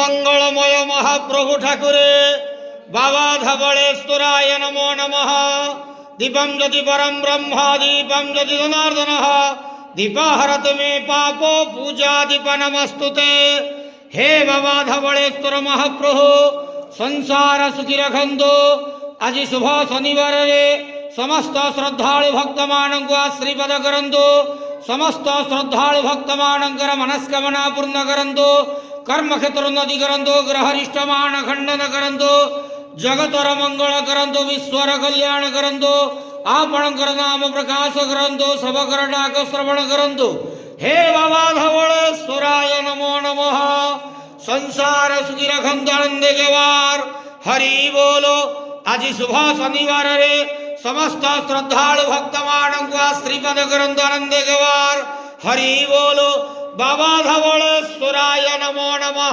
मंगलमय महाप्रभु ठाकुरे बाबा धवलेश्वराय नमो नमः। दीपं ज्योति परम ब्रह्म दीपं ज्योति जनार्दन दीपाहरत मे पापो पूजा दीप नमस्तुते। हे बाबा धवलेश्वर महाप्रभु संसार सुखी रखंदो। आज शुभ शनिवार रे समस्त श्रद्धालु भक्त मानक आशीर्वाद करंदो। समस्त श्रद्धालु भक्त मानकर मनस्कामना पूर्ण करंदो। कर्म क्षेत्र उन्नति करंदो। ग्रहरिष्ठ मान खंडन करंदो। जगतर मंगल करंदो। विश्वर कल्याण करंदो। आपणकर नाम प्रकाश करंदो। सबकर डाक श्रवण करंदो। हे बाबा धवलेश्वराय नमो नमः। संसार सुखी रखंदो आनंदे के वार हरि बोलो। आज शुभ शनिवार रे समस्त श्रद्धालु भक्त मानक आशीर्वाद करंदो आनंदे के वार हरि बोलो। बाबा धवलेश्वराय नमो नमः।